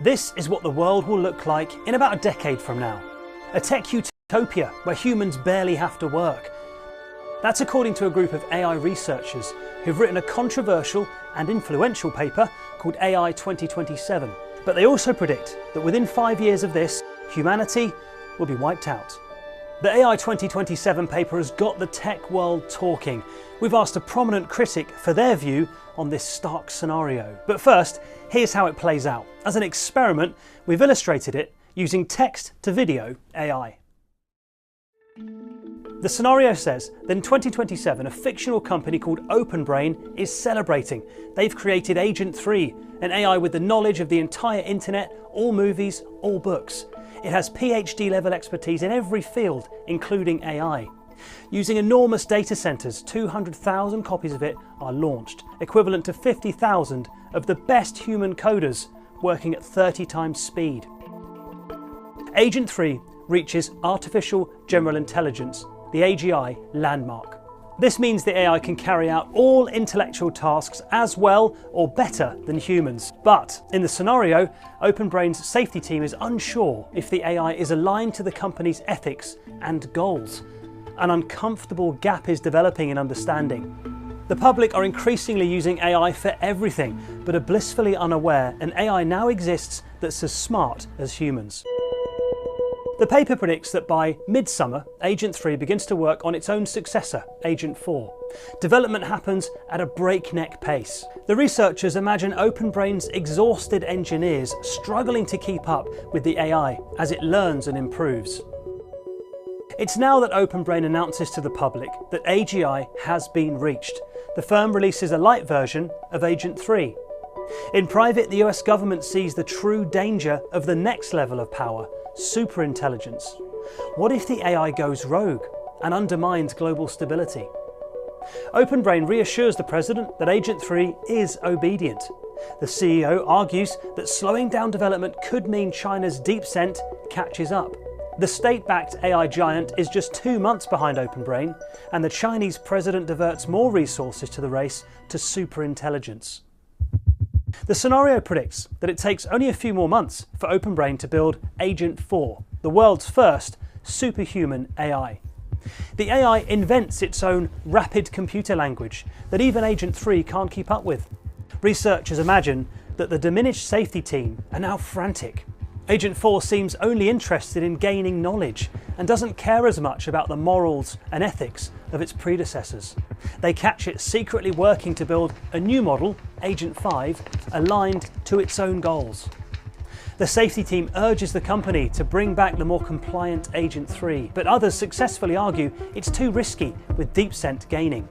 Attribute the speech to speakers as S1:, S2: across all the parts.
S1: This is what the world will look like in about a decade from now. A tech utopia where humans barely have to work. That's according to a group of AI researchers who've written a controversial and influential paper called AI 2027. But they also predict that within 5 years of this, humanity will be wiped out. The AI 2027 paper has got the tech world talking. We've asked a prominent critic for their view on this stark scenario. But first, here's how it plays out. As an experiment, we've illustrated it using text-to-video AI. The scenario says that in 2027, a fictional company called OpenBrain is celebrating. They've created Agent 3, an AI with the knowledge of the entire internet, all movies, all books. It has PhD level expertise in every field, including AI. Using enormous data centers, 200,000 copies of it are launched, equivalent to 50,000 of the best human coders working at 30 times speed. Agent 3 reaches Artificial General Intelligence, the AGI landmark. This means the AI can carry out all intellectual tasks as well or better than humans. But in the scenario, OpenBrain's safety team is unsure if the AI is aligned to the company's ethics and goals. An uncomfortable gap is developing in understanding. The public are increasingly using AI for everything, but are blissfully unaware an AI now exists that's as smart as humans. The paper predicts that by midsummer, Agent 3 begins to work on its own successor, Agent 4. Development happens at a breakneck pace. The researchers imagine OpenBrain's exhausted engineers struggling to keep up with the AI as it learns and improves. It's now that OpenBrain announces to the public that AGI has been reached. The firm releases a light version of Agent 3. In private, the US government sees the true danger of the next level of power, superintelligence. What if the AI goes rogue and undermines global stability? OpenBrain reassures the president that Agent 3 is obedient. The CEO argues that slowing down development could mean China's DeepSent catches up. The state-backed AI giant is just 2 months behind OpenBrain, and the Chinese president diverts more resources to the race to superintelligence. The scenario predicts that it takes only a few more months for OpenBrain to build Agent 4, the world's first superhuman AI. The AI invents its own rapid computer language that even Agent 3 can't keep up with. Researchers imagine that the diminished safety team are now frantic. Agent 4 seems only interested in gaining knowledge and doesn't care as much about the morals and ethics of its predecessors. They catch it secretly working to build a new model, Agent 5, aligned to its own goals. The safety team urges the company to bring back the more compliant Agent 3, but others successfully argue it's too risky with DeepSent gaining.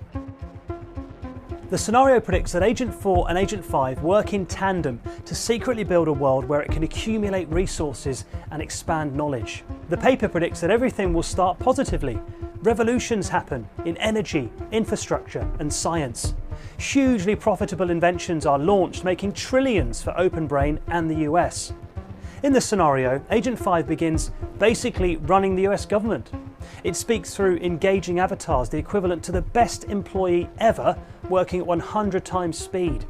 S1: The scenario predicts that Agent 4 and Agent 5 work in tandem to secretly build a world where it can accumulate resources and expand knowledge. The paper predicts that everything will start positively. Revolutions happen in energy, infrastructure, and science. Hugely profitable inventions are launched, making trillions for OpenBrain and the US. In this scenario, Agent 5 begins basically running the US government. It speaks through engaging avatars, the equivalent to the best employee ever, working at 100 times speed.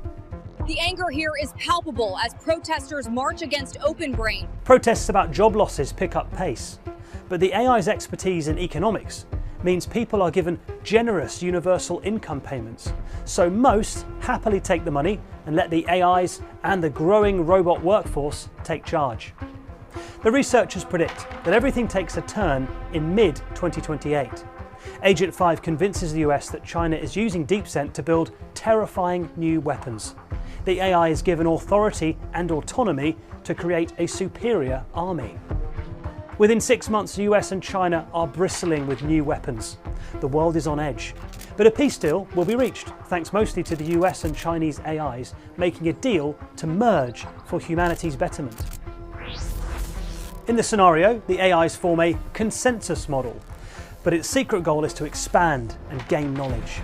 S2: The anger here is palpable as protesters march against OpenBrain.
S1: Protests about job losses pick up pace, but the AI's expertise in economics means people are given generous universal income payments. So most happily take the money and let the AIs and the growing robot workforce take charge. The researchers predict that everything takes a turn in mid-2028. Agent 5 convinces the US that China is using DeepSent to build terrifying new weapons. The AI is given authority and autonomy to create a superior army. Within 6 months, the US and China are bristling with new weapons. The world is on edge. But a peace deal will be reached, thanks mostly to the US and Chinese AIs making a deal to merge for humanity's betterment. In the scenario, the AIs form a consensus model, but its secret goal is to expand and gain knowledge.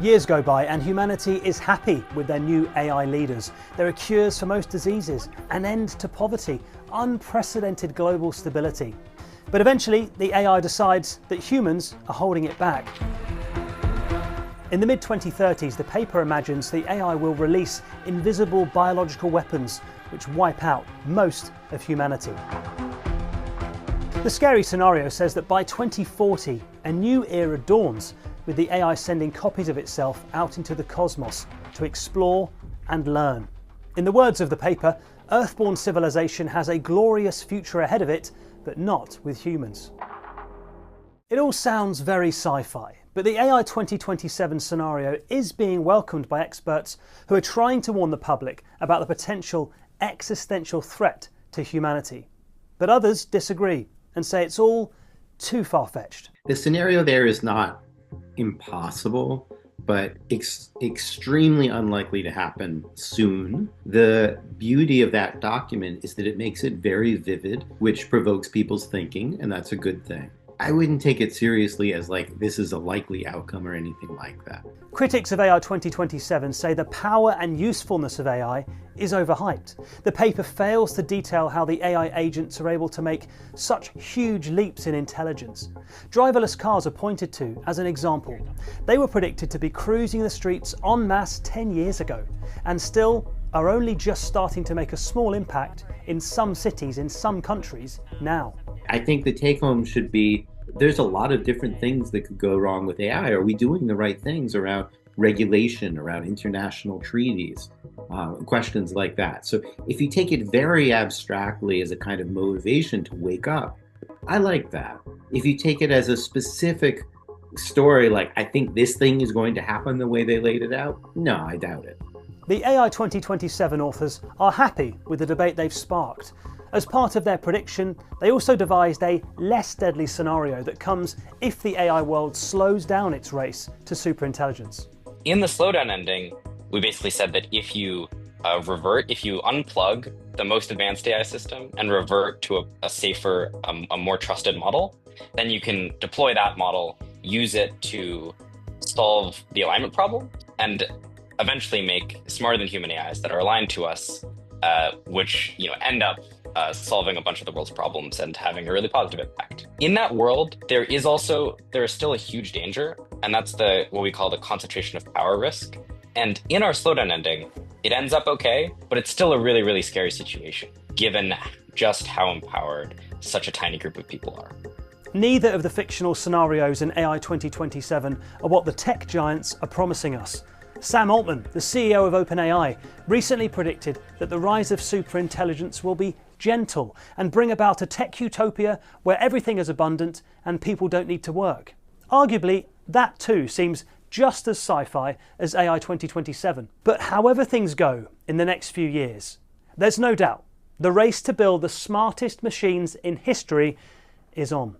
S1: Years go by and humanity is happy with their new AI leaders. There are cures for most diseases, an end to poverty, unprecedented global stability. But eventually the AI decides that humans are holding it back. In the mid-2030s, the paper imagines the AI will release invisible biological weapons which wipe out most of humanity. The scary scenario says that by 2040, a new era dawns, with the AI sending copies of itself out into the cosmos to explore and learn. In the words of the paper, Earthborn civilization has a glorious future ahead of it, but not with humans. It all sounds very sci-fi, but the AI 2027 scenario is being welcomed by experts who are trying to warn the public about the potential existential threat to humanity. But others disagree and say it's all too far-fetched.
S3: The scenario there is not impossible, but extremely unlikely to happen soon. The beauty of that document is that it makes it very vivid, which provokes people's thinking, and that's a good thing. I wouldn't take it seriously as like this is a likely outcome or anything like that.
S1: Critics of AI 2027 say the power and usefulness of AI is overhyped. The paper fails to detail how the AI agents are able to make such huge leaps in intelligence. Driverless cars are pointed to as an example. They were predicted to be cruising the streets en masse 10 years ago, and still are only just starting to make a small impact in some cities in some countries now.
S3: I think the take home should be there's a lot of different things that could go wrong with AI. Are we doing the right things around regulation, around international treaties, questions like that? So if you take it very abstractly as a kind of motivation to wake up, I like that. If you take it as a specific story, like I think this thing is going to happen the way they laid it out, no, I doubt it.
S1: The AI 2027 authors are happy with the debate they've sparked. As part of their prediction, they also devised a less deadly scenario that comes if the AI world slows down its race to superintelligence.
S4: In the slowdown ending, we basically said that if you unplug the most advanced AI system and revert to a safer, a more trusted model, then you can deploy that model, use it to solve the alignment problem, and eventually make smarter than human AIs that are aligned to us, which end up solving a bunch of the world's problems and having a really positive impact. In that world, there is still a huge danger, and that's what we call the concentration of power risk. And in our slowdown ending, it ends up okay, but it's still a really, really scary situation, given just how empowered such a tiny group of people are.
S1: Neither of the fictional scenarios in AI 2027 are what the tech giants are promising us. Sam Altman, the CEO of OpenAI, recently predicted that the rise of superintelligence will be gentle and bring about a tech utopia where everything is abundant and people don't need to work. Arguably, that too seems just as sci-fi as AI 2027. But however things go in the next few years, there's no doubt the race to build the smartest machines in history is on.